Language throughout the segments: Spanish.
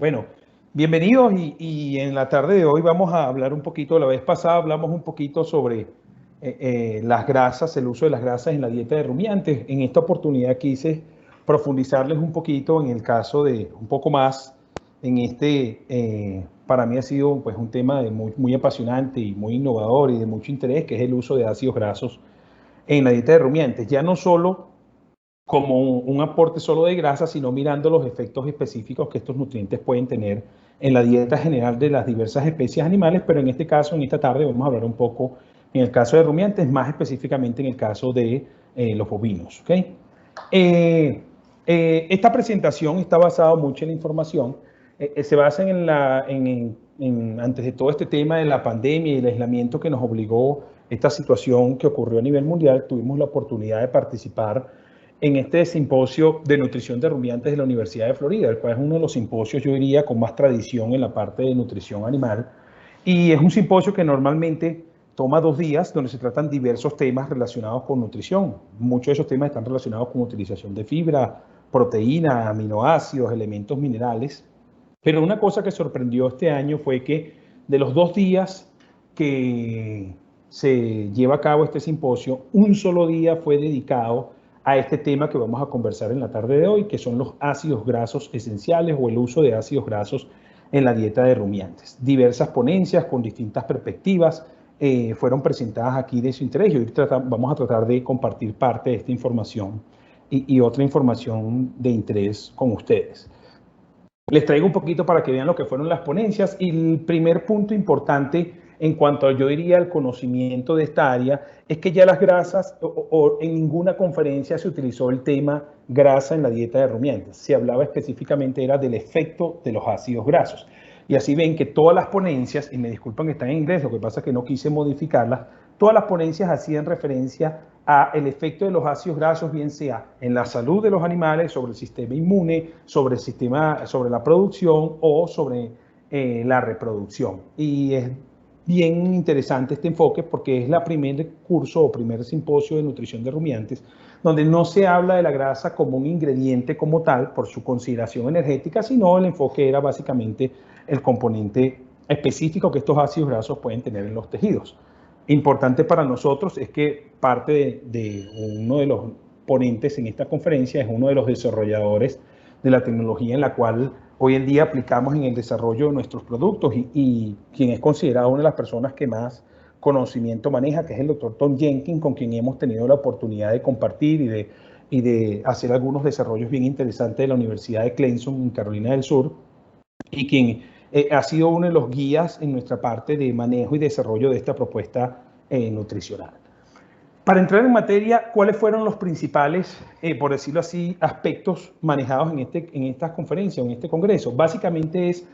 Bueno, bienvenidos y en la tarde de hoy vamos a hablar un poquito, la vez pasada hablamos un poquito sobre las grasas, el uso de las grasas en la dieta de rumiantes. En esta oportunidad quise profundizarles un poquito en el caso de un poco más en para mí ha sido pues un tema muy apasionante y muy innovador y de mucho interés, que es el uso de ácidos grasos en la dieta de rumiantes. Ya no solo como un aporte solo de grasa, sino mirando los efectos específicos que estos nutrientes pueden tener en la dieta general de las diversas especies animales, pero en este caso, en esta tarde, vamos a hablar un poco en el caso de rumiantes, más específicamente en el caso de los bovinos. ¿Okay? Esta presentación está basada mucho en la información, se basa antes de todo este tema de la pandemia y el aislamiento que nos obligó esta situación que ocurrió a nivel mundial. Tuvimos la oportunidad de participar en este simposio de nutrición de rumiantes de la Universidad de Florida, el cual es uno de los simposios, yo diría, con más tradición en la parte de nutrición animal. Y es un simposio que normalmente toma 2 días, donde se tratan diversos temas relacionados con nutrición. Muchos de esos temas están relacionados con utilización de fibra, proteína, aminoácidos, elementos minerales. Pero una cosa que sorprendió este año fue que de los 2 días que se lleva a cabo este simposio, un solo día fue dedicado a este tema que vamos a conversar en la tarde de hoy, que son los ácidos grasos esenciales o el uso de ácidos grasos en la dieta de rumiantes. Diversas ponencias con distintas perspectivas fueron presentadas aquí de su interés y hoy vamos a tratar de compartir parte de esta información y otra información de interés con ustedes. Les traigo un poquito para que vean lo que fueron las ponencias y el primer punto importante en cuanto a, yo diría, el conocimiento de esta área, es que ya las grasas, o en ninguna conferencia se utilizó el tema grasa en la dieta de rumiantes. Se hablaba específicamente era del efecto de los ácidos grasos. Y así ven que todas las ponencias, y me disculpan que están en inglés, lo que pasa es que no quise modificarlas, todas las ponencias hacían referencia a el efecto de los ácidos grasos, bien sea en la salud de los animales, sobre el sistema inmune, sobre la producción o sobre la reproducción. Y es bien interesante este enfoque porque es la primer curso o primer simposio de nutrición de rumiantes donde no se habla de la grasa como un ingrediente como tal por su consideración energética, sino el enfoque era básicamente el componente específico que estos ácidos grasos pueden tener en los tejidos. Importante para nosotros es que parte de uno de los ponentes en esta conferencia es uno de los desarrolladores de la tecnología en la cual hoy en día aplicamos en el desarrollo de nuestros productos y quien es considerado una de las personas que más conocimiento maneja, que es el doctor Tom Jenkins, con quien hemos tenido la oportunidad de compartir y de hacer algunos desarrollos bien interesantes de la Universidad de Clemson en Carolina del Sur, y quien ha sido uno de los guías en nuestra parte de manejo y desarrollo de esta propuesta nutricional. Para entrar en materia, ¿cuáles fueron los principales, por decirlo así, aspectos manejados en estas conferencias, en este congreso? Básicamente es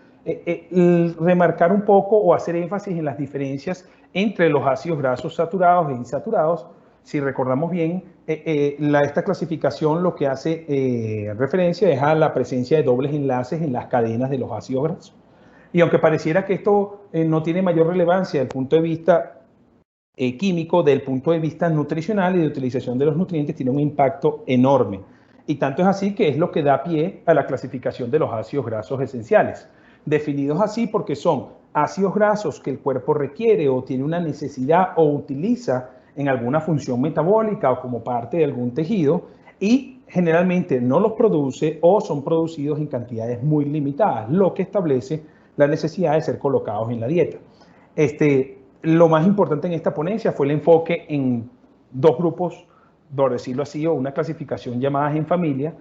remarcar un poco o hacer énfasis en las diferencias entre los ácidos grasos saturados e insaturados. Si recordamos bien, esta clasificación lo que hace referencia es a la presencia de dobles enlaces en las cadenas de los ácidos grasos. Y aunque pareciera que esto no tiene mayor relevancia desde el punto de vista químico, del punto de vista nutricional y de utilización de los nutrientes, tiene un impacto enorme. Y tanto es así que es lo que da pie a la clasificación de los ácidos grasos esenciales, definidos así porque son ácidos grasos que el cuerpo requiere o tiene una necesidad o utiliza en alguna función metabólica o como parte de algún tejido y generalmente no los produce o son producidos en cantidades muy limitadas, lo que establece la necesidad de ser colocados en la dieta. Lo más importante en esta ponencia fue el enfoque en 2 grupos, por decirlo así, o una clasificación llamada en familia,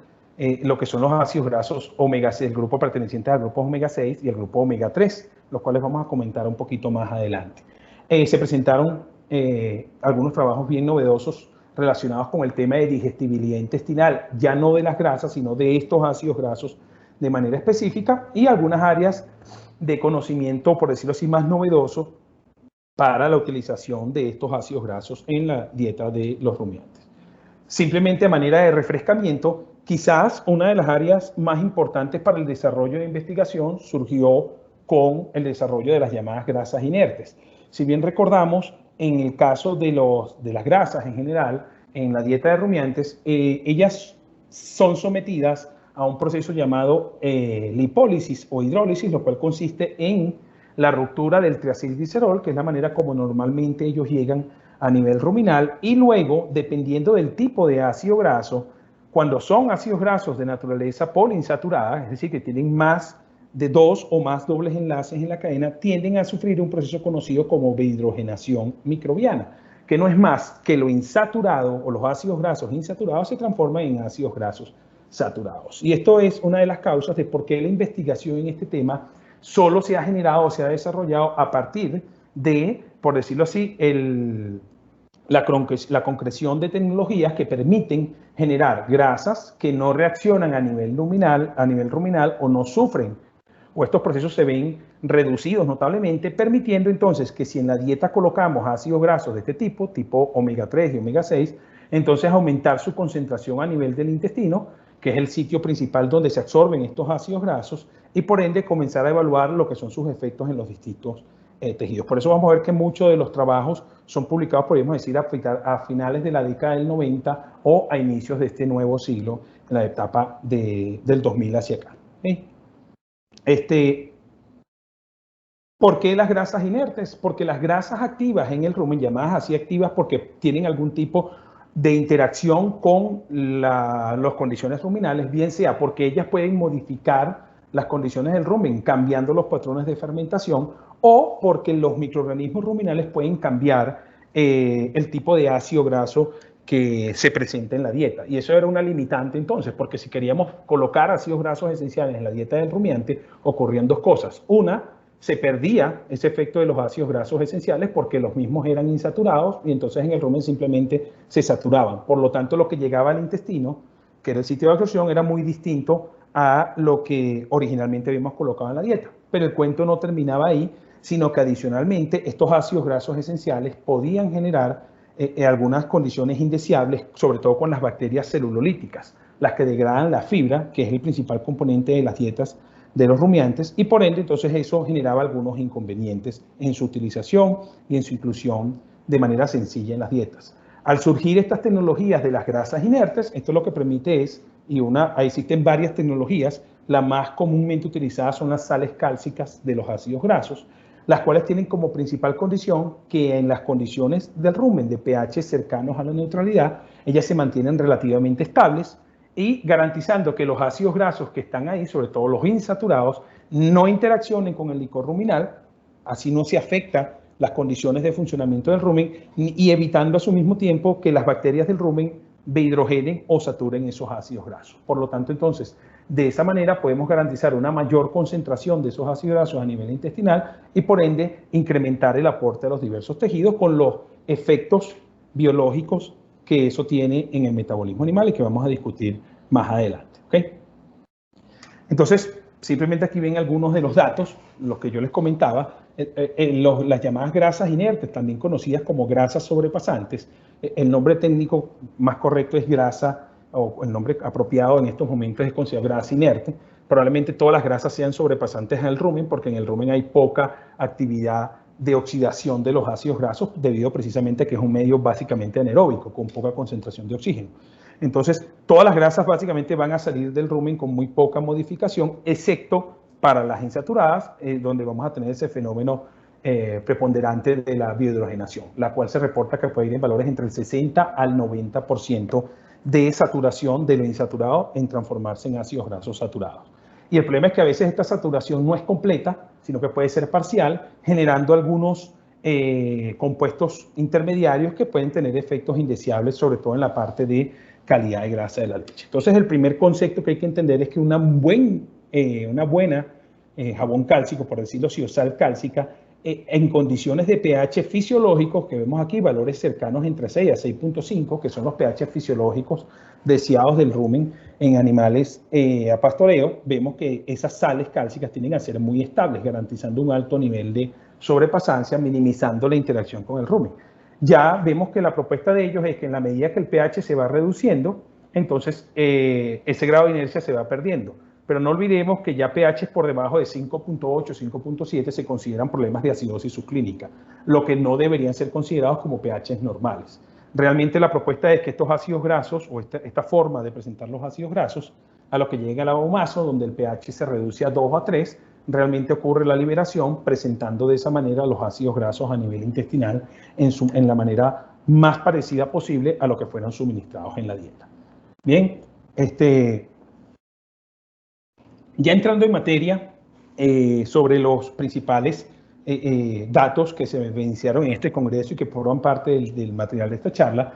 lo que son los ácidos grasos omega 6, el grupo perteneciente al grupo omega 6 y el grupo omega 3, los cuales vamos a comentar un poquito más adelante. Se presentaron algunos trabajos bien novedosos relacionados con el tema de digestibilidad intestinal, ya no de las grasas, sino de estos ácidos grasos de manera específica y algunas áreas de conocimiento, por decirlo así, más novedoso para la utilización de estos ácidos grasos en la dieta de los rumiantes. Simplemente a manera de refrescamiento, quizás una de las áreas más importantes para el desarrollo de investigación surgió con el desarrollo de las llamadas grasas inertes. Si bien recordamos, en el caso de las grasas en general, en la dieta de rumiantes, ellas son sometidas a un proceso llamado lipólisis o hidrólisis, lo cual consiste en la ruptura del triacilglicerol, que es la manera como normalmente ellos llegan a nivel ruminal, y luego, dependiendo del tipo de ácido graso, cuando son ácidos grasos de naturaleza poliinsaturada, es decir, que tienen más de 2 o más dobles enlaces en la cadena, tienden a sufrir un proceso conocido como deshidrogenación microbiana, que no es más que lo insaturado o los ácidos grasos insaturados se transforman en ácidos grasos saturados. Y esto es una de las causas de por qué la investigación en este tema solo se ha generado o se ha desarrollado a partir de, por decirlo así, la concreción de tecnologías que permiten generar grasas que no reaccionan a nivel ruminal o no sufren, o estos procesos se ven reducidos notablemente, permitiendo entonces que si en la dieta colocamos ácidos grasos de este tipo omega 3 y omega 6, entonces aumentar su concentración a nivel del intestino, que es el sitio principal donde se absorben estos ácidos grasos, y por ende comenzar a evaluar lo que son sus efectos en los distintos tejidos. Por eso vamos a ver que muchos de los trabajos son publicados, podríamos decir, a finales de la década del 90 o a inicios de este nuevo siglo, en la etapa del 2000 hacia acá. ¿Sí? ¿Por qué las grasas inertes? Porque las grasas activas en el rumen, llamadas así activas porque tienen algún tipo de interacción con las condiciones ruminales, bien sea porque ellas pueden modificar las condiciones del rumen, cambiando los patrones de fermentación, o porque los microorganismos ruminales pueden cambiar el tipo de ácido graso que se presenta en la dieta. Y eso era una limitante entonces, porque si queríamos colocar ácidos grasos esenciales en la dieta del rumiante, ocurrían dos cosas. Una, se perdía ese efecto de los ácidos grasos esenciales porque los mismos eran insaturados y entonces en el rumen simplemente se saturaban. Por lo tanto, lo que llegaba al intestino, que era el sitio de absorción, era muy distinto a lo que originalmente habíamos colocado en la dieta. Pero el cuento no terminaba ahí, sino que adicionalmente estos ácidos grasos esenciales podían generar algunas condiciones indeseables, sobre todo con las bacterias celulolíticas, las que degradan la fibra, que es el principal componente de las dietas de los rumiantes, y por ende entonces eso generaba algunos inconvenientes en su utilización y en su inclusión de manera sencilla en las dietas. Al surgir estas tecnologías de las grasas inertes, esto lo que permite es, existen varias tecnologías, la más comúnmente utilizada son las sales cálcicas de los ácidos grasos, las cuales tienen como principal condición que en las condiciones del rumen de pH cercanos a la neutralidad, ellas se mantienen relativamente estables y garantizando que los ácidos grasos que están ahí, sobre todo los insaturados, no interaccionen con el licor ruminal, así no se afecta las condiciones de funcionamiento del rumen y evitando a su mismo tiempo que las bacterias del rumen deshidrogenen o saturen esos ácidos grasos. Por lo tanto, entonces, de esa manera podemos garantizar una mayor concentración de esos ácidos grasos a nivel intestinal y por ende incrementar el aporte a los diversos tejidos con los efectos biológicos que eso tiene en el metabolismo animal y que vamos a discutir más adelante. ¿Okay? Entonces, simplemente aquí ven algunos de los datos, los que yo les comentaba, las llamadas grasas inertes, también conocidas como grasas sobrepasantes. El nombre técnico más correcto es grasa, o el nombre apropiado en estos momentos es considerado grasa inerte. Probablemente todas las grasas sean sobrepasantes en el rumen, porque en el rumen hay poca actividad de oxidación de los ácidos grasos, debido precisamente a que es un medio básicamente anaeróbico, con poca concentración de oxígeno. Entonces, todas las grasas básicamente van a salir del rumen con muy poca modificación, excepto para las insaturadas, donde vamos a tener ese fenómeno preponderante de la biohidrogenación, la cual se reporta que puede ir en valores entre el 60 al 90% de saturación de lo insaturado en transformarse en ácidos grasos saturados. Y el problema es que a veces esta saturación no es completa, sino que puede ser parcial, generando algunos compuestos intermediarios que pueden tener efectos indeseables, sobre todo en la parte de calidad de grasa de la leche. Entonces, el primer concepto que hay que entender es que una buena jabón cálcico, por decirlo así, o sal cálcica, en condiciones de pH fisiológicos, que vemos aquí valores cercanos entre 6 a 6.5, que son los pH fisiológicos deseados del rumen en animales a pastoreo, vemos que esas sales cálcicas tienden a ser muy estables, garantizando un alto nivel de sobrepasancia, minimizando la interacción con el rumen. Ya vemos que la propuesta de ellos es que en la medida que el pH se va reduciendo, entonces ese grado de inercia se va perdiendo. Pero no olvidemos que ya pH por debajo de 5.8, 5.7 se consideran problemas de acidosis subclínica, lo que no deberían ser considerados como pHs normales. Realmente la propuesta es que estos ácidos grasos, o esta forma de presentar los ácidos grasos, a lo que llega al aguamazo, donde el pH se reduce a 2 o a 3, realmente ocurre la liberación, presentando de esa manera los ácidos grasos a nivel intestinal en la manera más parecida posible a lo que fueron suministrados en la dieta. Bien, ya entrando en materia sobre los principales datos que se evidenciaron en este congreso y que forman parte del material de esta charla,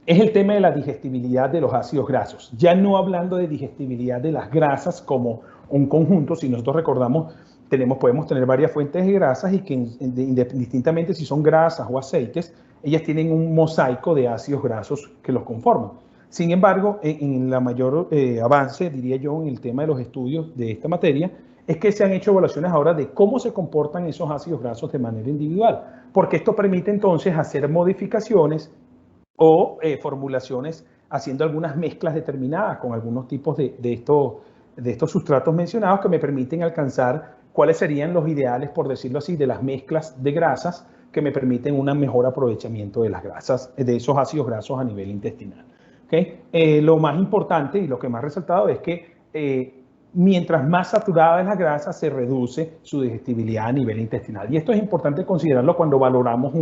es el tema de la digestibilidad de los ácidos grasos. Ya no hablando de digestibilidad de las grasas como un conjunto, si nosotros recordamos, podemos tener varias fuentes de grasas y que indistintamente si son grasas o aceites, ellas tienen un mosaico de ácidos grasos que los conforman. Sin embargo, en la mayor avance, diría yo, en el tema de los estudios de esta materia, es que se han hecho evaluaciones ahora de cómo se comportan esos ácidos grasos de manera individual, porque esto permite entonces hacer modificaciones o formulaciones haciendo algunas mezclas determinadas con algunos tipos de estos sustratos mencionados que me permiten alcanzar cuáles serían los ideales, por decirlo así, de las mezclas de grasas que me permiten un mejor aprovechamiento de las grasas, de esos ácidos grasos a nivel intestinal. ¿Okay? Lo más importante y lo que más resaltado es que mientras más saturada es la grasa, se reduce su digestibilidad a nivel intestinal. Y esto es importante considerarlo cuando valoramos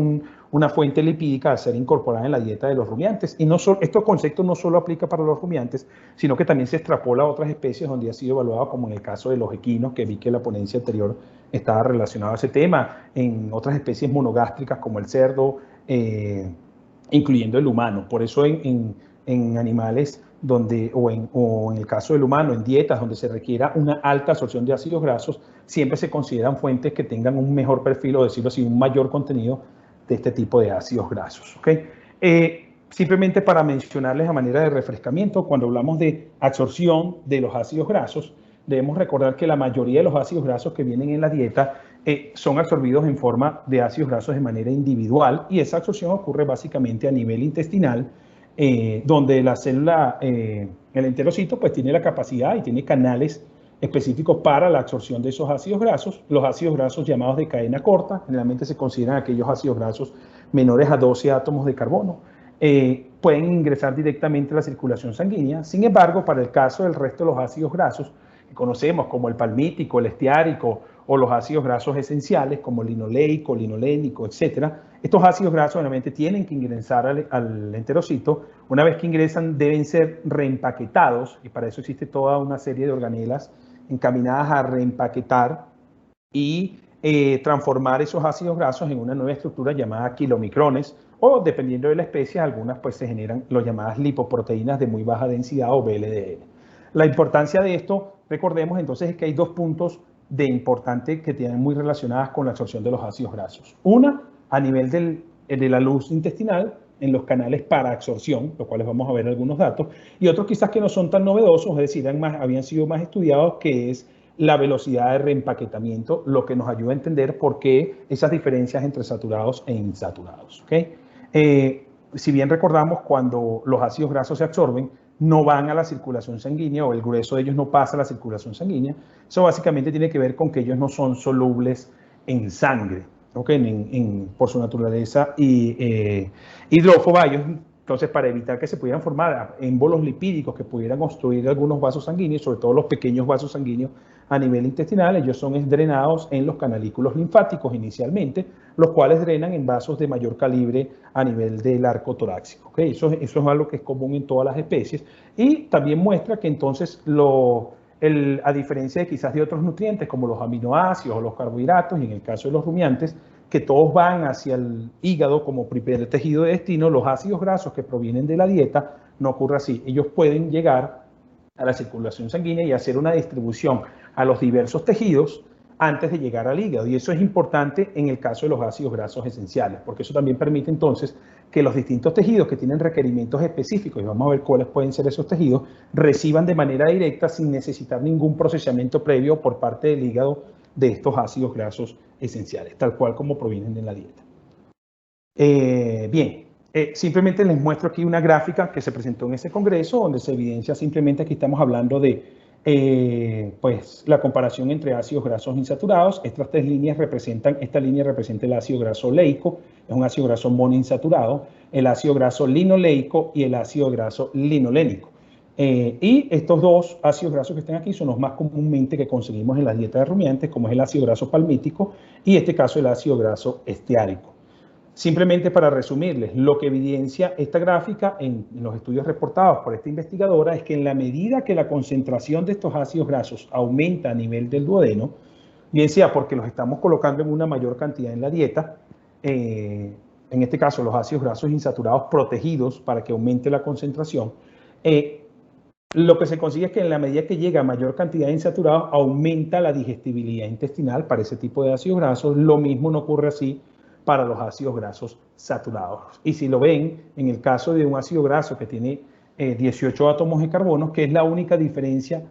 una fuente lipídica a ser incorporada en la dieta de los rumiantes. Y este concepto no solo aplica para los rumiantes, sino que también se extrapola a otras especies donde ha sido evaluado, como en el caso de los equinos, que vi que la ponencia anterior estaba relacionada a ese tema, en otras especies monogástricas como el cerdo, incluyendo el humano. Por eso en animales o en el caso del humano, en dietas donde se requiera una alta absorción de ácidos grasos, siempre se consideran fuentes que tengan un mejor perfil, o decirlo así, un mayor contenido de este tipo de ácidos grasos. ¿Okay? Simplemente para mencionarles a manera de refrescamiento, cuando hablamos de absorción de los ácidos grasos, debemos recordar que la mayoría de los ácidos grasos que vienen en la dieta son absorbidos en forma de ácidos grasos de manera individual, y esa absorción ocurre básicamente a nivel intestinal, donde la célula, el enterocito, pues tiene la capacidad y tiene canales específicos para la absorción de esos ácidos grasos. Los ácidos grasos llamados de cadena corta, generalmente se consideran aquellos ácidos grasos menores a 12 átomos de carbono, pueden ingresar directamente a la circulación sanguínea. Sin embargo, para el caso del resto de los ácidos grasos, que conocemos como el palmítico, el esteárico, o los ácidos grasos esenciales como linoleico, linolénico, etc. Estos ácidos grasos obviamente tienen que ingresar al enterocito. Una vez que ingresan deben ser reempaquetados, y para eso existe toda una serie de organelas encaminadas a reempaquetar y transformar esos ácidos grasos en una nueva estructura llamada kilomicrones, o dependiendo de la especie, algunas pues se generan las llamadas lipoproteínas de muy baja densidad o VLDL. La importancia de esto, recordemos entonces, es que hay dos puntos de importante que tienen muy relacionadas con la absorción de los ácidos grasos. Una, a nivel de la luz intestinal, en los canales para absorción, los cuales vamos a ver algunos datos, y otros quizás que no son tan novedosos, es decir, habían sido más estudiados, que es la velocidad de reempaquetamiento, lo que nos ayuda a entender por qué esas diferencias entre saturados e insaturados. ¿Okay? Si bien recordamos, cuando los ácidos grasos se absorben, no van a la circulación sanguínea, o el grueso de ellos no pasa a la circulación sanguínea. Eso básicamente tiene que ver con que ellos no son solubles en sangre, ¿okay? Por su naturaleza hidrófoba. Ellos, entonces, para evitar que se pudieran formar émbolos lipídicos que pudieran obstruir algunos vasos sanguíneos, sobre todo los pequeños vasos sanguíneos a nivel intestinal, ellos son drenados en los canalículos linfáticos inicialmente, los cuales drenan en vasos de mayor calibre a nivel del arco torácico. ¿Okay? Eso es algo que es común en todas las especies, y también muestra que entonces, a diferencia de quizás de otros nutrientes como los aminoácidos o los carbohidratos, y en el caso de los rumiantes, que todos van hacia el hígado como primer tejido de destino, los ácidos grasos que provienen de la dieta no ocurre así. Ellos pueden llegar a la circulación sanguínea y hacer una distribución a los diversos tejidos antes de llegar al hígado. Y eso es importante en el caso de los ácidos grasos esenciales, porque eso también permite entonces que los distintos tejidos que tienen requerimientos específicos, y vamos a ver cuáles pueden ser esos tejidos, reciban de manera directa sin necesitar ningún procesamiento previo por parte del hígado de estos ácidos grasos esenciales, tal cual como provienen de la dieta. Simplemente les muestro aquí una gráfica que se presentó en ese congreso, donde se evidencia simplemente, aquí estamos hablando de pues la comparación entre ácidos grasos insaturados. Estas tres líneas esta línea representa el ácido graso leico, es un ácido graso monoinsaturado, el ácido graso linoleico y el ácido graso linolénico. Y estos dos ácidos grasos que están aquí son los más comúnmente que conseguimos en las dietas de rumiantes, como es el ácido graso palmítico y en este caso el ácido graso esteárico. Simplemente para resumirles, lo que evidencia esta gráfica en los estudios reportados por esta investigadora es que en la medida que la concentración de estos ácidos grasos aumenta a nivel del duodeno, bien sea porque los estamos colocando en una mayor cantidad en la dieta, en este caso los ácidos grasos insaturados protegidos para que aumente la concentración, lo que se consigue es que en la medida que llega a mayor cantidad de insaturados, aumenta la digestibilidad intestinal para ese tipo de ácidos grasos. Lo mismo no ocurre así para los ácidos grasos saturados. Y si lo ven, en el caso de un ácido graso que tiene 18 átomos de carbono, que es la única diferencia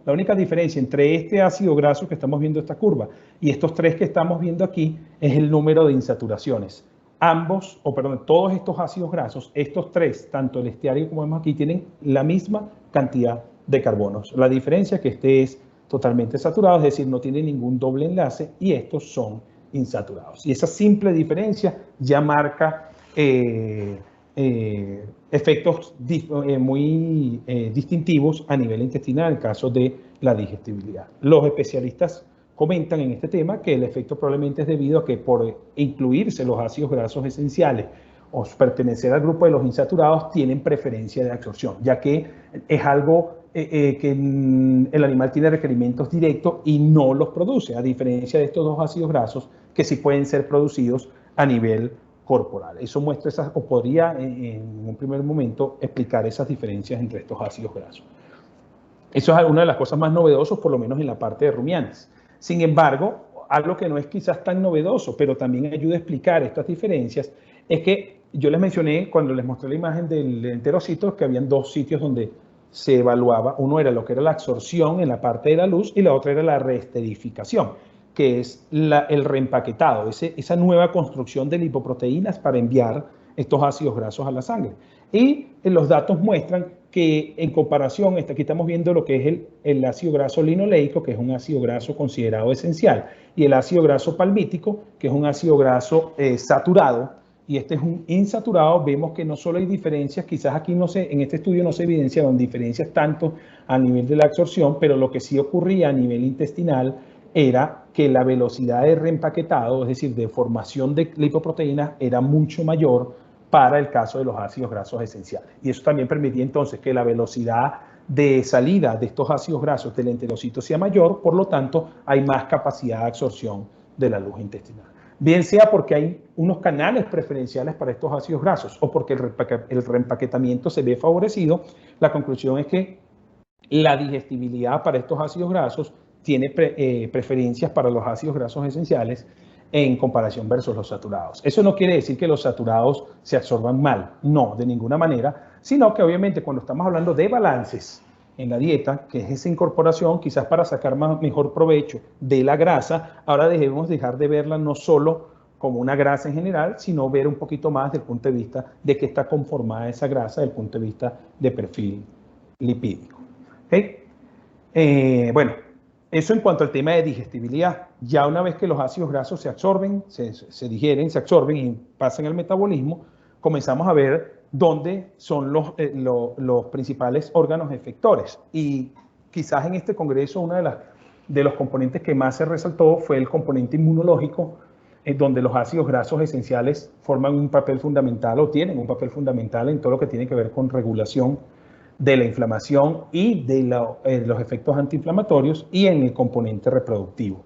entre este ácido graso que estamos viendo esta curva y estos tres que estamos viendo aquí, es el número de insaturaciones. Todos estos ácidos grasos, estos tres, tanto el esteárico como vemos aquí, tienen la misma cantidad de carbonos. La diferencia es que este es totalmente saturado, es decir, no tiene ningún doble enlace, y estos son insaturados. Y esa simple diferencia ya marca efectos muy distintivos a nivel intestinal en el caso de la digestibilidad. Los especialistas comentan en este tema que el efecto probablemente es debido a que por incluirse los ácidos grasos esenciales o pertenecer al grupo de los insaturados tienen preferencia de absorción, ya que es algo que el animal tiene requerimientos directos y no los produce, a diferencia de estos dos ácidos grasos que sí pueden ser producidos a nivel corporal. Eso muestra esas, o podría en un primer momento explicar esas diferencias entre estos ácidos grasos. Eso es una de las cosas más novedosas, por lo menos en la parte de rumiantes. Sin embargo, algo que no es quizás tan novedoso, pero también ayuda a explicar estas diferencias, es que yo les mencioné cuando les mostré la imagen del enterocito que habían dos sitios donde se evaluaba. Uno era lo que era la absorción en la parte de la luz y la otra era la reesterificación, que es el reempaquetado, esa nueva construcción de lipoproteínas para enviar estos ácidos grasos a la sangre. Y los datos muestran que en comparación, aquí estamos viendo lo que es el ácido graso linoleico, que es un ácido graso considerado esencial, y el ácido graso palmítico, que es un ácido graso saturado, y este es un insaturado. Vemos que no solo hay diferencias, quizás aquí en este estudio no se evidenciaron diferencias tanto a nivel de la absorción, pero lo que sí ocurría a nivel intestinal era que la velocidad de reempaquetado, es decir, de formación de lipoproteínas, era mucho mayor para el caso de los ácidos grasos esenciales. Y eso también permitía entonces que la velocidad de salida de estos ácidos grasos del enterocito sea mayor, por lo tanto hay más capacidad de absorción de la luz intestinal. Bien sea porque hay unos canales preferenciales para estos ácidos grasos o porque el reempaquetamiento se ve favorecido, la conclusión es que la digestibilidad para estos ácidos grasos tiene preferencias para los ácidos grasos esenciales en comparación versus los saturados. Eso no quiere decir que los saturados se absorban mal, no, de ninguna manera, sino que obviamente cuando estamos hablando de balances en la dieta, que es esa incorporación, quizás para sacar mejor provecho de la grasa, ahora debemos dejar de verla no solo como una grasa en general, sino ver un poquito más desde el punto de vista de qué está conformada esa grasa, desde el punto de vista de perfil lipídico. ¿Okay? Bueno, eso en cuanto al tema de digestibilidad. Ya una vez que los ácidos grasos se absorben, se digieren, se absorben y pasan al metabolismo, comenzamos a ver dónde son los principales órganos efectores. Y quizás en este congreso uno de los componentes que más se resaltó fue el componente inmunológico, donde los ácidos grasos esenciales forman un papel fundamental o tienen un papel fundamental en todo lo que tiene que ver con regulación de la inflamación y de los efectos antiinflamatorios y en el componente reproductivo.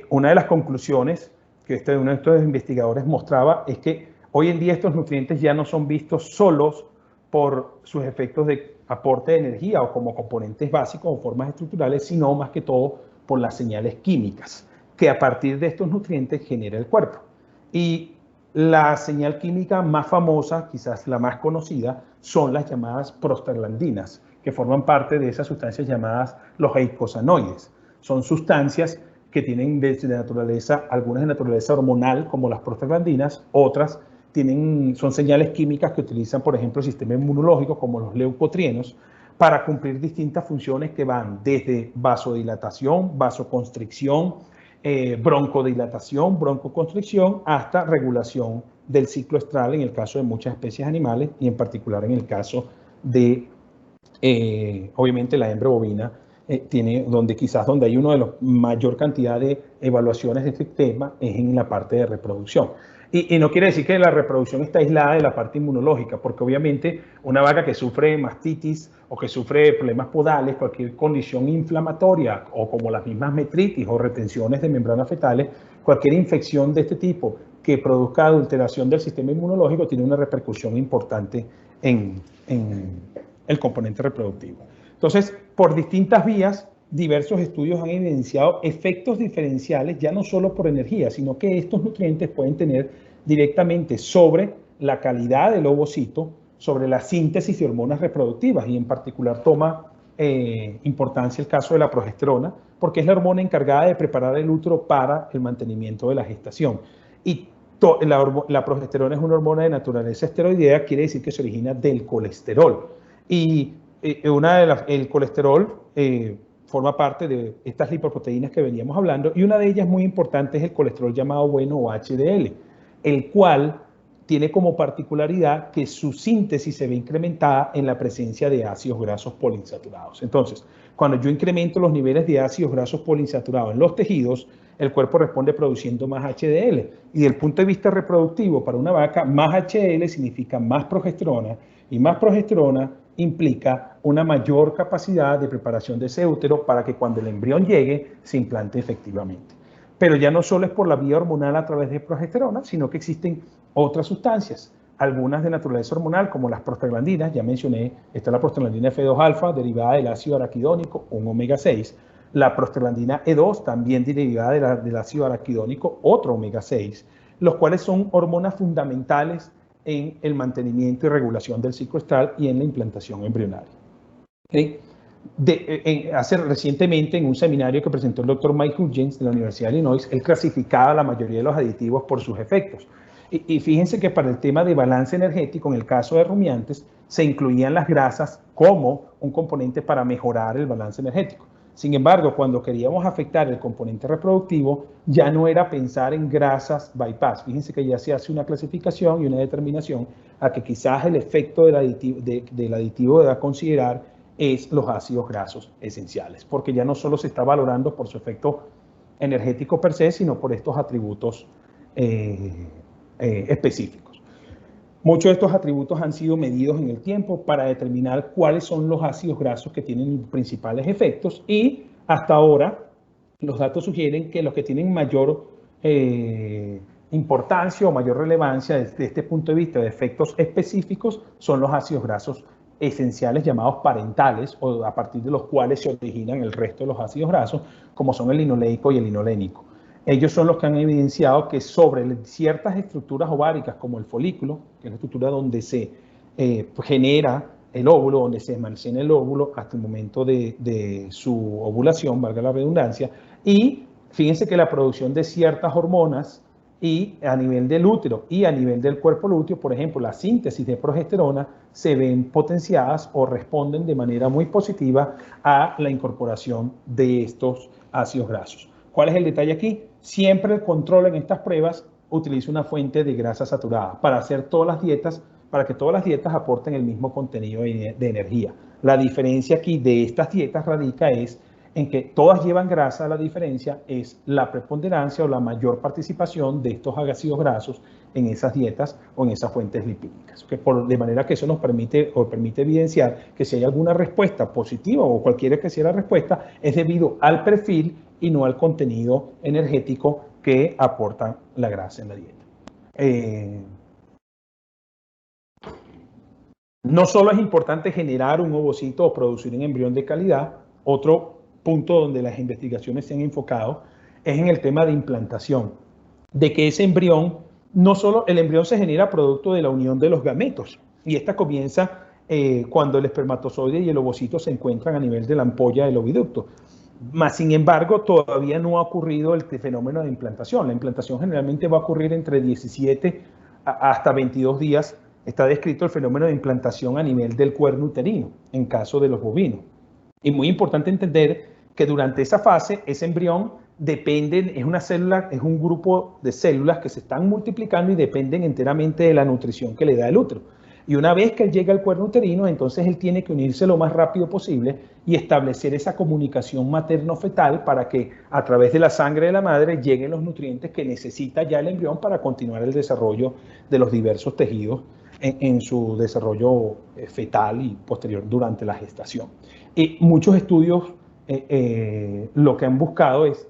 Una de las conclusiones que uno de estos investigadores mostraba es que hoy en día estos nutrientes ya no son vistos solos por sus efectos de aporte de energía o como componentes básicos o formas estructurales, sino más que todo por las señales químicas que a partir de estos nutrientes genera el cuerpo. Y la señal química más famosa, quizás la más conocida, son las llamadas prostaglandinas, que forman parte de esas sustancias llamadas los eicosanoides. Son sustancias que tienen algunas de naturaleza hormonal, como las prostaglandinas, otras son señales químicas que utilizan, por ejemplo, el sistema inmunológico, como los leucotrienos, para cumplir distintas funciones que van desde vasodilatación, vasoconstricción, broncodilatación, broncoconstricción, hasta regulación del ciclo estral en el caso de muchas especies animales y en particular en el caso de Obviamente la hembra bovina tiene, donde hay una de las mayor cantidad de evaluaciones de este tema es en la parte de reproducción. Y no quiere decir que la reproducción está aislada de la parte inmunológica, porque obviamente una vaca que sufre mastitis o que sufre problemas podales, cualquier condición inflamatoria o como las mismas metritis o retenciones de membranas fetales, cualquier infección de este tipo que produzca adulteración del sistema inmunológico tiene una repercusión importante en el componente reproductivo. Entonces, por distintas vías, diversos estudios han evidenciado efectos diferenciales, ya no solo por energía, sino que estos nutrientes pueden tener directamente sobre la calidad del ovocito, sobre la síntesis de hormonas reproductivas, y en particular toma importancia el caso de la progesterona, porque es la hormona encargada de preparar el útero para el mantenimiento de la gestación. Y la progesterona es una hormona de naturaleza esteroidea, quiere decir que se origina del colesterol. Y el colesterol forma parte de estas lipoproteínas que veníamos hablando, y una de ellas muy importante es el colesterol llamado bueno o HDL, el cual tiene como particularidad que su síntesis se ve incrementada en la presencia de ácidos grasos poliinsaturados. Entonces, cuando yo incremento los niveles de ácidos grasos poliinsaturados en los tejidos, el cuerpo responde produciendo más HDL. Y desde el punto de vista reproductivo, para una vaca, más HDL significa más progesterona, y más progesterona implica una mayor capacidad de preparación de ese útero para que cuando el embrión llegue se implante efectivamente. Pero ya no solo es por la vía hormonal a través de progesterona, sino que existen otras sustancias, algunas de naturaleza hormonal, como las prostaglandinas. Ya mencioné, está la prostaglandina F2-alfa, derivada del ácido araquidónico, un omega 6. La prostaglandina E2, también derivada del ácido araquidónico, otro omega 6, los cuales son hormonas fundamentales en el mantenimiento y regulación del ciclo estral y en la implantación embrionaria. ¿Okay? Recientemente, en un seminario que presentó el doctor Mike Hudgens de la Universidad de Illinois, él clasificaba la mayoría de los aditivos por sus efectos. Y fíjense que para el tema de balance energético, en el caso de rumiantes, se incluían las grasas como un componente para mejorar el balance energético. Sin embargo, cuando queríamos afectar el componente reproductivo, ya no era pensar en grasas bypass. Fíjense que ya se hace una clasificación y una determinación a que quizás el efecto del aditivo a considerar es los ácidos grasos esenciales, porque ya no solo se está valorando por su efecto energético per se, sino por estos atributos específicos. Muchos de estos atributos han sido medidos en el tiempo para determinar cuáles son los ácidos grasos que tienen principales efectos, y hasta ahora los datos sugieren que los que tienen mayor importancia o mayor relevancia desde este punto de vista de efectos específicos son los ácidos grasos esenciales llamados parentales, o a partir de los cuales se originan el resto de los ácidos grasos, como son el linoleico y el linolénico. Ellos son los que han evidenciado que sobre ciertas estructuras ováricas, como el folículo, que es la estructura donde se genera el óvulo, donde se almacena el óvulo hasta el momento de su ovulación, valga la redundancia, y fíjense que la producción de ciertas hormonas y a nivel del útero y a nivel del cuerpo lúteo, por ejemplo, la síntesis de progesterona, se ven potenciadas o responden de manera muy positiva a la incorporación de estos ácidos grasos. ¿Cuál es el detalle aquí? Siempre el control en estas pruebas utiliza una fuente de grasa saturada para hacer todas las dietas, para que todas las dietas aporten el mismo contenido de energía. La diferencia aquí de estas dietas radica en que todas llevan grasa. La diferencia es la preponderancia o la mayor participación de estos ácidos grasos en esas dietas o en esas fuentes lipídicas. De manera que eso nos permite evidenciar que si hay alguna respuesta positiva o cualquiera que sea la respuesta, es debido al perfil y no al contenido energético que aporta la grasa en la dieta. No solo es importante generar un ovocito o producir un embrión de calidad, otro punto donde las investigaciones se han enfocado es en el tema de implantación, de que ese embrión, no solo el embrión se genera producto de la unión de los gametos, y esta comienza cuando el espermatozoide y el ovocito se encuentran a nivel de la ampolla del oviducto. Sin embargo, todavía no ha ocurrido el fenómeno de implantación. La implantación generalmente va a ocurrir entre 17 hasta 22 días. Está descrito el fenómeno de implantación a nivel del cuerno uterino, en caso de los bovinos. Y muy importante entender que durante esa fase, ese embrión es una célula, es un grupo de células que se están multiplicando y dependen enteramente de la nutrición que le da el útero. Y una vez que él llega al cuerno uterino, entonces él tiene que unirse lo más rápido posible y establecer esa comunicación materno-fetal para que a través de la sangre de la madre lleguen los nutrientes que necesita ya el embrión para continuar el desarrollo de los diversos tejidos en su desarrollo fetal y posterior durante la gestación. Y muchos estudios lo que han buscado es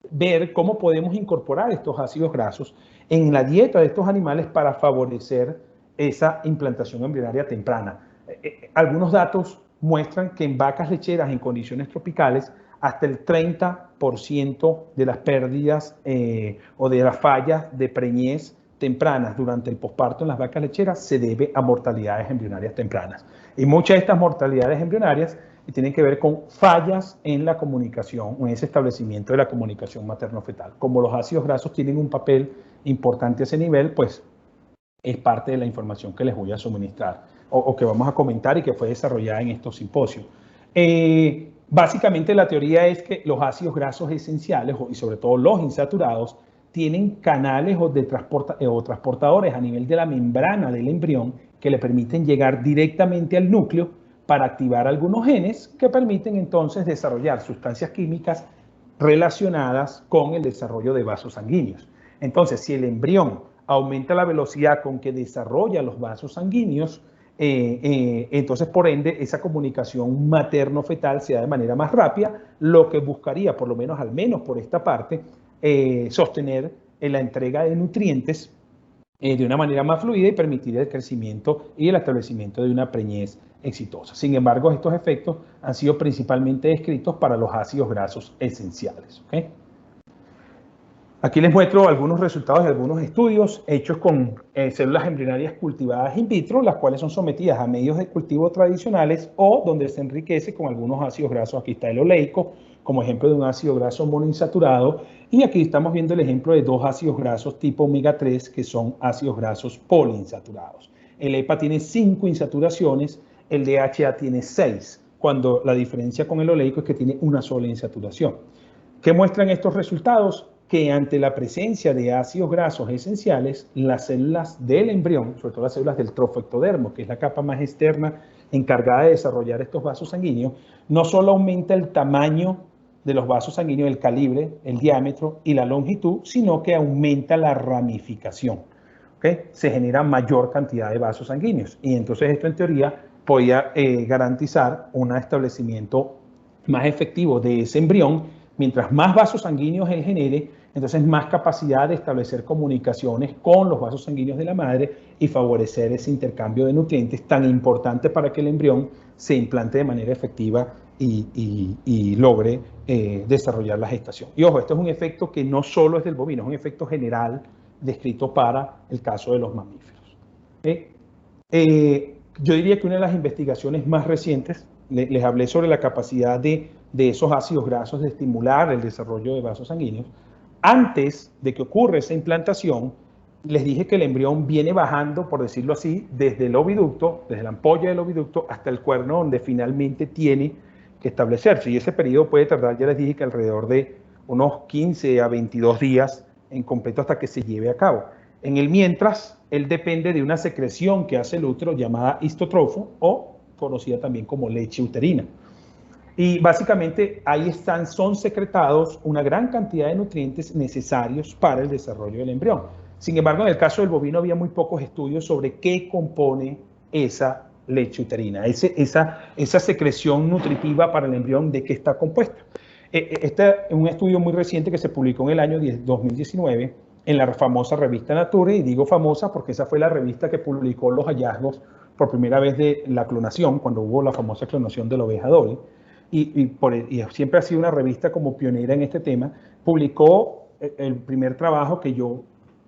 ver cómo podemos incorporar estos ácidos grasos en la dieta de estos animales para favorecer esa implantación embrionaria temprana. Algunos datos muestran que en vacas lecheras en condiciones tropicales hasta el 30% de las pérdidas o de las fallas de preñez tempranas durante el posparto en las vacas lecheras se debe a mortalidades embrionarias tempranas. Y muchas de estas mortalidades embrionarias tienen que ver con fallas en la comunicación, en ese establecimiento de la comunicación materno-fetal. Como los ácidos grasos tienen un papel importante a ese nivel, pues es parte de la información que les voy a suministrar o que vamos a comentar y que fue desarrollada en estos simposios. Básicamente la teoría es que los ácidos grasos esenciales y sobre todo los insaturados tienen canales o transportadores a nivel de la membrana del embrión que le permiten llegar directamente al núcleo para activar algunos genes que permiten entonces desarrollar sustancias químicas relacionadas con el desarrollo de vasos sanguíneos. Entonces, si el embrión aumenta la velocidad con que desarrolla los vasos sanguíneos, entonces por ende esa comunicación materno-fetal se da de manera más rápida, lo que buscaría, por lo menos al menos por esta parte, sostener la entrega de nutrientes de una manera más fluida y permitir el crecimiento y el establecimiento de una preñez exitosa. Sin embargo, estos efectos han sido principalmente descritos para los ácidos grasos esenciales. ¿Okay? Aquí les muestro algunos resultados de algunos estudios hechos con células embrionarias cultivadas in vitro, las cuales son sometidas a medios de cultivo tradicionales o donde se enriquece con algunos ácidos grasos. Aquí está el oleico, como ejemplo de un ácido graso monoinsaturado, y aquí estamos viendo el ejemplo de dos ácidos grasos tipo omega 3 que son ácidos grasos poliinsaturados. El EPA tiene 5 insaturaciones, el DHA tiene 6, cuando la diferencia con el oleico es que tiene una sola insaturación. ¿Qué muestran estos resultados? Que ante la presencia de ácidos grasos esenciales, las células del embrión, sobre todo las células del trofectodermo, que es la capa más externa encargada de desarrollar estos vasos sanguíneos, no solo aumenta el tamaño de los vasos sanguíneos, el calibre, el diámetro y la longitud, sino que aumenta la ramificación. ¿Okay? Se genera mayor cantidad de vasos sanguíneos y entonces esto en teoría podía garantizar un establecimiento más efectivo de ese embrión. Mientras más vasos sanguíneos él genere, entonces más capacidad de establecer comunicaciones con los vasos sanguíneos de la madre y favorecer ese intercambio de nutrientes tan importante para que el embrión se implante de manera efectiva y logre desarrollar la gestación. Y ojo, esto es un efecto que no solo es del bovino, es un efecto general descrito para el caso de los mamíferos. Yo diría que una de las investigaciones más recientes, les hablé sobre la capacidad de esos ácidos grasos de estimular el desarrollo de vasos sanguíneos. Antes de que ocurra esa implantación, les dije que el embrión viene bajando, por decirlo así, desde el oviducto, desde la ampolla del oviducto hasta el cuerno donde finalmente tiene que establecerse. Y ese periodo puede tardar, ya les dije, que alrededor de unos 15 a 22 días en completo hasta que se lleve a cabo. En el mientras, él depende de una secreción que hace el útero llamada histotrofo o conocida también como leche uterina. Y básicamente ahí son secretados una gran cantidad de nutrientes necesarios para el desarrollo del embrión. Sin embargo, en el caso del bovino había muy pocos estudios sobre qué compone esa leche uterina, esa secreción nutritiva para el embrión, de qué está compuesta. Este es un estudio muy reciente que se publicó en el año 2019 en la famosa revista Nature, y digo famosa porque esa fue la revista que publicó los hallazgos por primera vez de la clonación, cuando hubo la famosa clonación de la oveja Dolly. Y siempre ha sido una revista como pionera en este tema. Publicó el primer trabajo que yo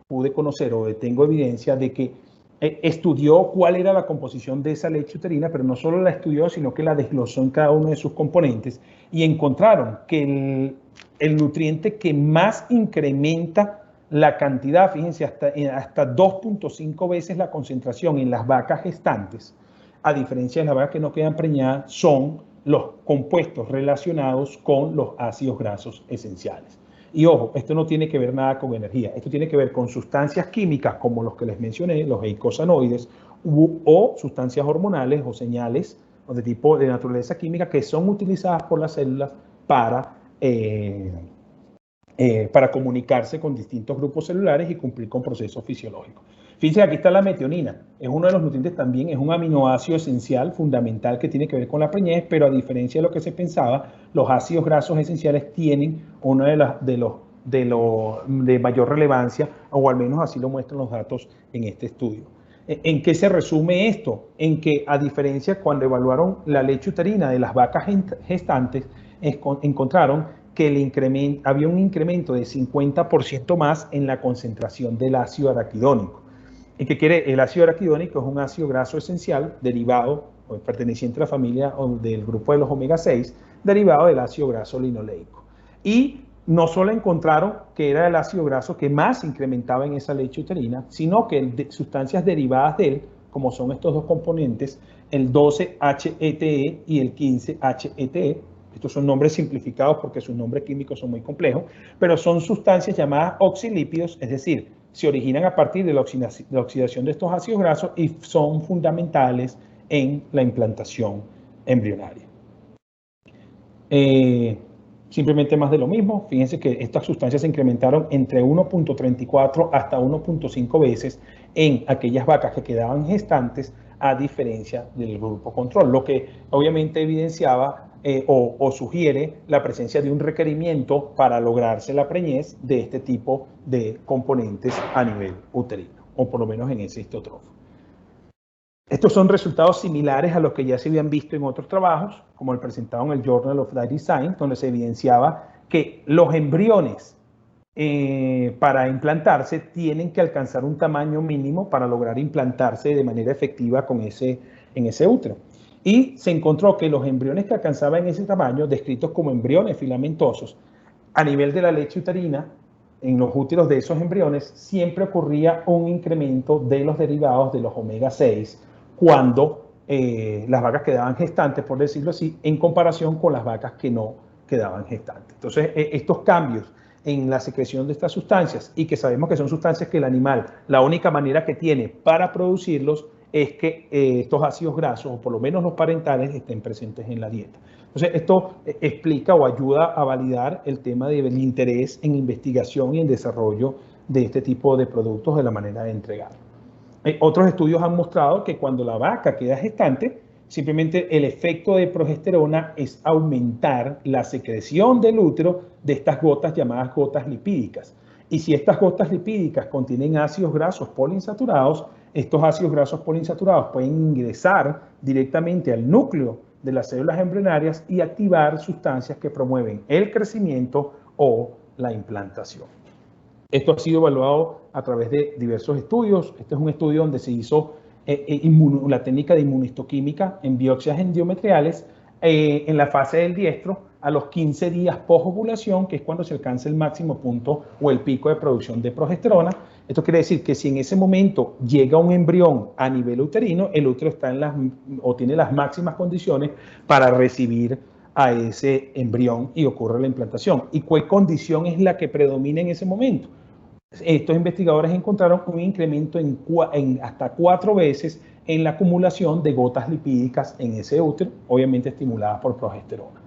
pude conocer o tengo evidencia de que estudió cuál era la composición de esa leche uterina, pero no solo la estudió, sino que la desglosó en cada uno de sus componentes y encontraron que el nutriente que más incrementa la cantidad, fíjense, hasta 2.5 veces la concentración en las vacas gestantes, a diferencia de las vacas que no quedan preñadas, son los compuestos relacionados con los ácidos grasos esenciales. Y ojo, esto no tiene que ver nada con energía, esto tiene que ver con sustancias químicas como los que les mencioné, los eicosanoides, o sustancias hormonales o señales o de tipo de naturaleza química que son utilizadas por las células para comunicarse con distintos grupos celulares y cumplir con procesos fisiológicos. Fíjense, aquí está la metionina, es uno de los nutrientes también, es un aminoácido esencial, fundamental, que tiene que ver con la preñez, pero a diferencia de lo que se pensaba, los ácidos grasos esenciales tienen uno de mayor relevancia, o al menos así lo muestran los datos en este estudio. ¿En qué se resume esto? En que, a diferencia, cuando evaluaron la leche uterina de las vacas gestantes, encontraron que había un incremento de 50% más en la concentración del ácido araquidónico. ¿Y qué quiere? El ácido araquidónico es un ácido graso esencial derivado, o perteneciente a la familia o del grupo de los omega 6, derivado del ácido graso linoleico. Y no solo encontraron que era el ácido graso que más incrementaba en esa leche uterina, sino que sustancias derivadas de él, como son estos dos componentes, el 12-HETE y el 15-HETE, estos son nombres simplificados porque sus nombres químicos son muy complejos, pero son sustancias llamadas oxilípidos, es decir, se originan a partir de la oxidación de estos ácidos grasos y son fundamentales en la implantación embrionaria. Simplemente más de lo mismo. Fíjense que estas sustancias se incrementaron entre 1.34 hasta 1.5 veces en aquellas vacas que quedaban gestantes, a diferencia del grupo control, lo que obviamente evidenciaba o sugiere la presencia de un requerimiento para lograrse la preñez de este tipo de componentes a nivel uterino, o por lo menos en ese histotrofo. Estos son resultados similares a los que ya se habían visto en otros trabajos, como el presentado en el Journal of Dairy Science, donde se evidenciaba que los embriones para implantarse tienen que alcanzar un tamaño mínimo para lograr implantarse de manera efectiva en ese útero. Y se encontró que los embriones que alcanzaban ese tamaño, descritos como embriones filamentosos, a nivel de la leche uterina, en los úteros de esos embriones, siempre ocurría un incremento de los derivados de los omega 6 cuando las vacas quedaban gestantes, por decirlo así, en comparación con las vacas que no quedaban gestantes. Entonces, estos cambios en la secreción de estas sustancias, y que sabemos que son sustancias que el animal, la única manera que tiene para producirlos es que estos ácidos grasos, o por lo menos los parentales, estén presentes en la dieta. Entonces, esto explica o ayuda a validar el tema del interés en investigación y en desarrollo de este tipo de productos, de la manera de entregar. Otros estudios han mostrado que cuando la vaca queda gestante, simplemente el efecto de progesterona es aumentar la secreción del útero de estas gotas llamadas gotas lipídicas. Y si estas gotas lipídicas contienen ácidos grasos poliinsaturados, estos ácidos grasos poliinsaturados pueden ingresar directamente al núcleo de las células embrionarias y activar sustancias que promueven el crecimiento o la implantación. Esto ha sido evaluado a través de diversos estudios. Este es un estudio donde se hizo la técnica de inmunistoquímica en biopsias endometriales en la fase del diestro a los 15 días post-ovulación, que es cuando se alcanza el máximo punto o el pico de producción de progesterona. Esto quiere decir que si en ese momento llega un embrión a nivel uterino, el útero está tiene las máximas condiciones para recibir a ese embrión y ocurre la implantación. ¿Y cuál condición es la que predomina en ese momento? Estos investigadores encontraron un incremento en hasta 4 veces en la acumulación de gotas lipídicas en ese útero, obviamente estimuladas por progesterona.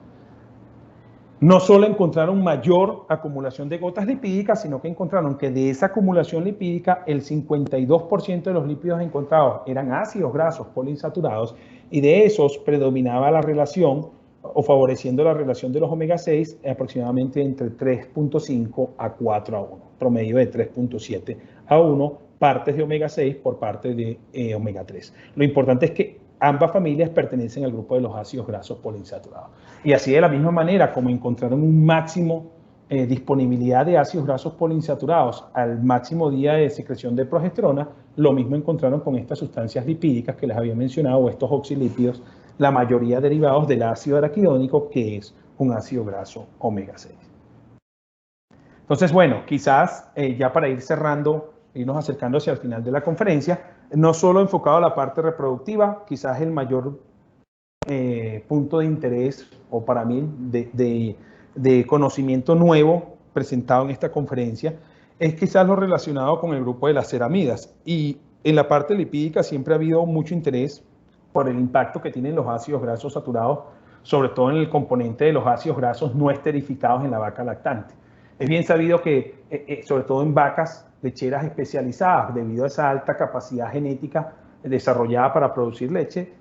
No solo encontraron mayor acumulación de gotas lipídicas, sino que encontraron que de esa acumulación lipídica, el 52% de los lípidos encontrados eran ácidos grasos poliinsaturados, y de esos predominaba la relación, o favoreciendo la relación de los omega 6, aproximadamente entre 3.5 a 4 a 1, promedio de 3.7 a 1 partes de omega 6 por parte de omega 3. Lo importante es que ambas familias pertenecen al grupo de los ácidos grasos poliinsaturados. Y así, de la misma manera como encontraron un máximo disponibilidad de ácidos grasos poliinsaturados al máximo día de secreción de progesterona, lo mismo encontraron con estas sustancias lipídicas que les había mencionado, o estos oxilípidos, la mayoría derivados del ácido araquidónico, que es un ácido graso omega 6. Entonces, bueno, quizás ya para ir cerrando, irnos acercando hacia el final de la conferencia, no solo enfocado a la parte reproductiva, quizás el mayor punto de interés, o para mí, de conocimiento nuevo presentado en esta conferencia, es quizás lo relacionado con el grupo de las ceramidas. Y en la parte lipídica siempre ha habido mucho interés por el impacto que tienen los ácidos grasos saturados, sobre todo en el componente de los ácidos grasos no esterificados en la vaca lactante. Es bien sabido que, sobre todo en vacas lecheras especializadas, debido a esa alta capacidad genética desarrollada para producir leche,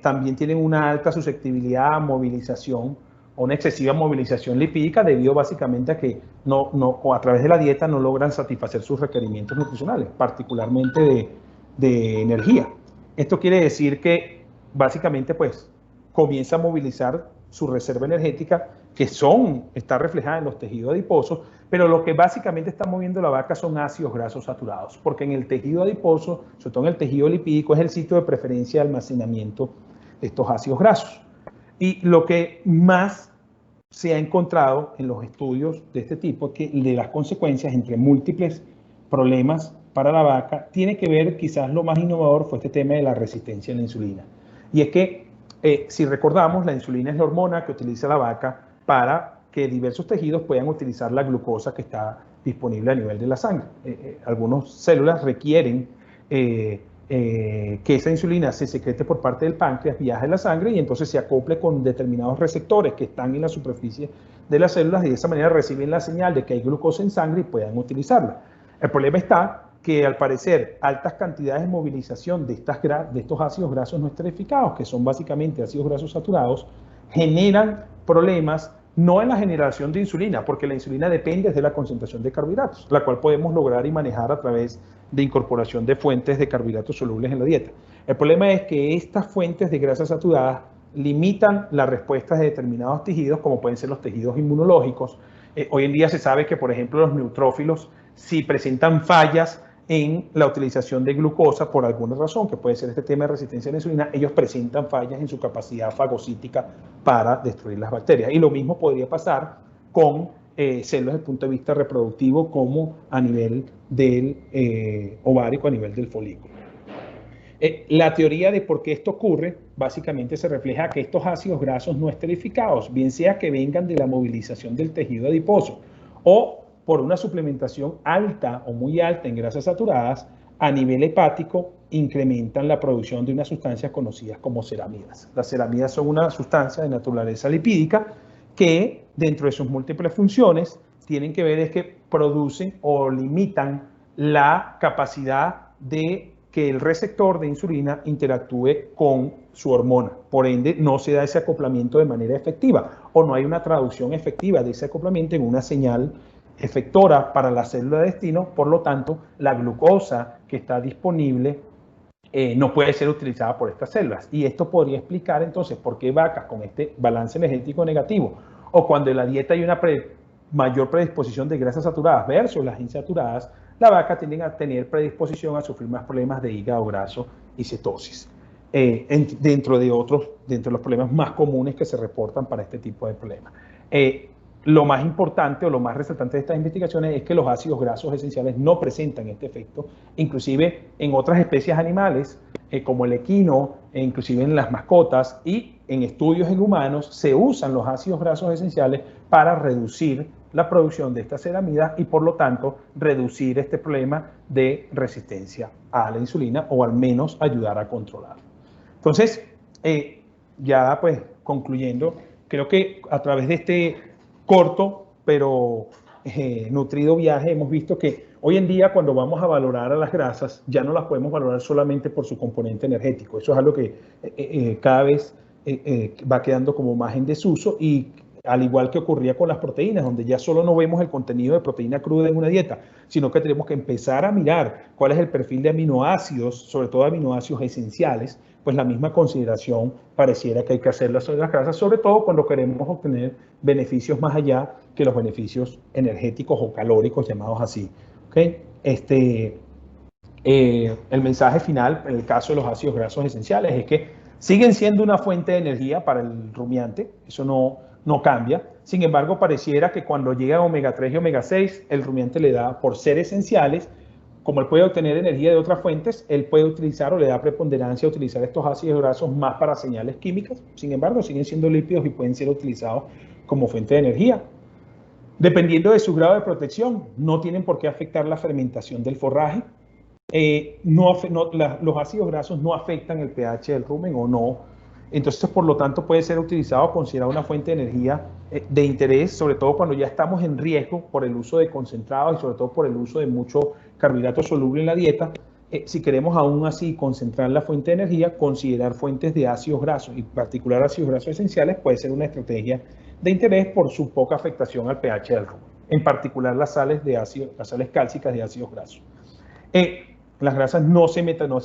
también tienen una alta susceptibilidad a movilización o una excesiva movilización lipídica debido básicamente a que o a través de la dieta no logran satisfacer sus requerimientos nutricionales, particularmente de energía. Esto quiere decir que básicamente pues comienza a movilizar su reserva energética, que está reflejada en los tejidos adiposos, pero lo que básicamente está moviendo la vaca son ácidos grasos saturados, porque en el tejido adiposo, sobre todo en el tejido lipídico, es el sitio de preferencia de almacenamiento de estos ácidos grasos. Y lo que más se ha encontrado en los estudios de este tipo es que de las consecuencias entre múltiples problemas para la vaca tiene que ver, quizás lo más innovador fue este tema de la resistencia a la insulina. Y es que si recordamos, la insulina es la hormona que utiliza la vaca para que diversos tejidos puedan utilizar la glucosa que está disponible a nivel de la sangre. Algunas células requieren que esa insulina se secrete por parte del páncreas, viaje a la sangre y entonces se acople con determinados receptores que están en la superficie de las células y de esa manera reciben la señal de que hay glucosa en sangre y puedan utilizarla. El problema está que al parecer altas cantidades de movilización de estos ácidos grasos no esterificados, que son básicamente ácidos grasos saturados, generan problemas no en la generación de insulina, porque la insulina depende de la concentración de carbohidratos, la cual podemos lograr y manejar a través de incorporación de fuentes de carbohidratos solubles en la dieta. El problema es que estas fuentes de grasas saturadas limitan las respuestas de determinados tejidos, como pueden ser los tejidos inmunológicos. Hoy en día se sabe que, por ejemplo, los neutrófilos, si presentan fallas en la utilización de glucosa por alguna razón, que puede ser este tema de resistencia a la insulina, ellos presentan fallas en su capacidad fagocítica para destruir las bacterias. Y lo mismo podría pasar con células desde el punto de vista reproductivo, como a nivel del ovárico, a nivel del folículo. La teoría de por qué esto ocurre básicamente se refleja que estos ácidos grasos no esterificados, bien sea que vengan de la movilización del tejido adiposo o por una suplementación alta o muy alta en grasas saturadas, a nivel hepático incrementan la producción de unas sustancias conocidas como ceramidas. Las ceramidas son una sustancia de naturaleza lipídica que dentro de sus múltiples funciones tienen que ver es que producen o limitan la capacidad de que el receptor de insulina interactúe con su hormona. Por ende, no se da ese acoplamiento de manera efectiva o no hay una traducción efectiva de ese acoplamiento en una señal efectora para la célula de destino. Por lo tanto, la glucosa que está disponible no puede ser utilizada por estas células. Y esto podría explicar entonces por qué vacas con este balance energético negativo o cuando en la dieta hay una mayor predisposición de grasas saturadas versus las insaturadas, la vaca tiende a tener predisposición a sufrir más problemas de hígado graso y cetosis. Dentro de los problemas más comunes que se reportan para este tipo de problemas. Lo más importante o lo más resaltante de estas investigaciones es que los ácidos grasos esenciales no presentan este efecto, inclusive en otras especies animales, como el equino, inclusive en las mascotas y en estudios en humanos, se usan los ácidos grasos esenciales para reducir la producción de estas ceramidas y por lo tanto reducir este problema de resistencia a la insulina o al menos ayudar a controlarlo. Entonces, ya pues concluyendo, creo que a través de este corto pero nutrido viaje hemos visto que hoy en día cuando vamos a valorar a las grasas ya no las podemos valorar solamente por su componente energético. Eso es algo que cada vez va quedando como más en desuso y al igual que ocurría con las proteínas, donde ya solo no vemos el contenido de proteína cruda en una dieta, sino que tenemos que empezar a mirar cuál es el perfil de aminoácidos, sobre todo aminoácidos esenciales, pues la misma consideración pareciera que hay que hacerla sobre las grasas, sobre todo cuando queremos obtener beneficios más allá que los beneficios energéticos o calóricos, llamados así. ¿Okay? El mensaje final, en el caso de los ácidos grasos esenciales, es que siguen siendo una fuente de energía para el rumiante, eso no cambia. Sin embargo, pareciera que cuando llega omega 3 y omega 6, el rumiante le da, por ser esenciales, como él puede obtener energía de otras fuentes, él puede utilizar o le da preponderancia a utilizar estos ácidos grasos más para señales químicas. Sin embargo, siguen siendo lípidos y pueden ser utilizados como fuente de energía. Dependiendo de su grado de protección, no tienen por qué afectar la fermentación del forraje. Los ácidos grasos no afectan el pH del rumen o no. Entonces, por lo tanto, puede ser utilizado o considerado una fuente de energía de interés, sobre todo cuando ya estamos en riesgo por el uso de concentrados y sobre todo por el uso de mucho carbohidrato soluble en la dieta. Si queremos aún así concentrar la fuente de energía, considerar fuentes de ácidos grasos, y en particular ácidos grasos esenciales, puede ser una estrategia de interés por su poca afectación al pH del rumen, en particular las sales cálcicas de ácidos grasos. Las grasas no se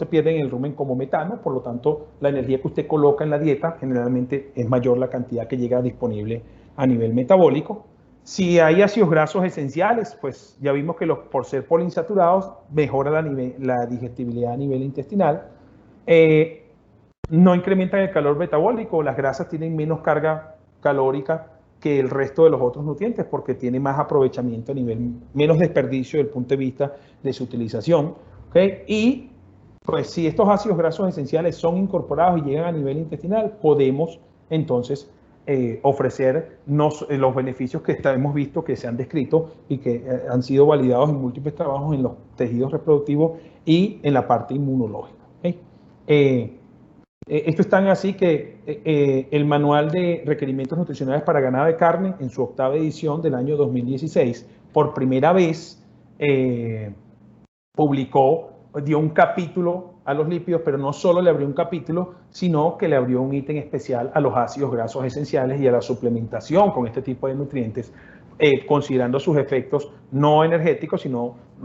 pierden en el rumen como metano, por lo tanto, la energía que usted coloca en la dieta generalmente es mayor la cantidad que llega disponible a nivel metabólico. Si hay ácidos grasos esenciales, pues ya vimos que por ser poliinsaturados mejora la digestibilidad a nivel intestinal. No incrementan el calor metabólico, las grasas tienen menos carga calórica que el resto de los otros nutrientes porque tiene más aprovechamiento a nivel, menos desperdicio desde el punto de vista de su utilización. ¿Okay? Y pues si estos ácidos grasos esenciales son incorporados y llegan a nivel intestinal, podemos entonces ofrecer los beneficios que hemos visto que se han descrito y que han sido validados en múltiples trabajos en los tejidos reproductivos y en la parte inmunológica. ¿Okay? Esto es tan así que el Manual de Requerimientos Nutricionales para Ganado de Carne, en su 8ª edición del año 2016, por primera vez dio un capítulo a los lípidos, pero no solo le abrió un capítulo, sino que le abrió un ítem especial a los ácidos grasos esenciales y a la suplementación con este tipo de nutrientes, considerando sus efectos no energéticos,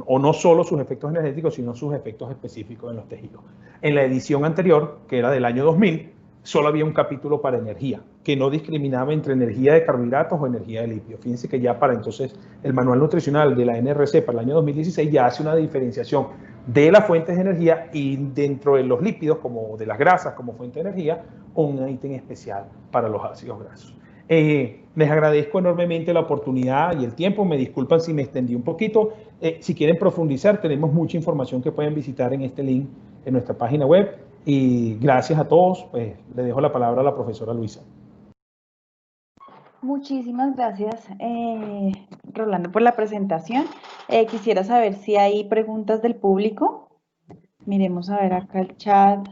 o no solo sus efectos energéticos, sino sus efectos específicos en los tejidos. En la edición anterior, que era del año 2000, solo había un capítulo para energía, que no discriminaba entre energía de carbohidratos o energía de lípidos. Fíjense que ya para entonces el manual nutricional de la NRC para el año 2016 ya hace una diferenciación de las fuentes de energía y dentro de los lípidos, como de las grasas como fuente de energía, un ítem especial para los ácidos grasos. Les agradezco enormemente la oportunidad y el tiempo. Me disculpan si me extendí un poquito. Si quieren profundizar, tenemos mucha información que pueden visitar en este link en nuestra página web. Y gracias a todos. Pues, le dejo la palabra a la profesora Luisa. Muchísimas gracias, Rolando, por la presentación. Quisiera saber si hay preguntas del público. Miremos a ver acá el chat.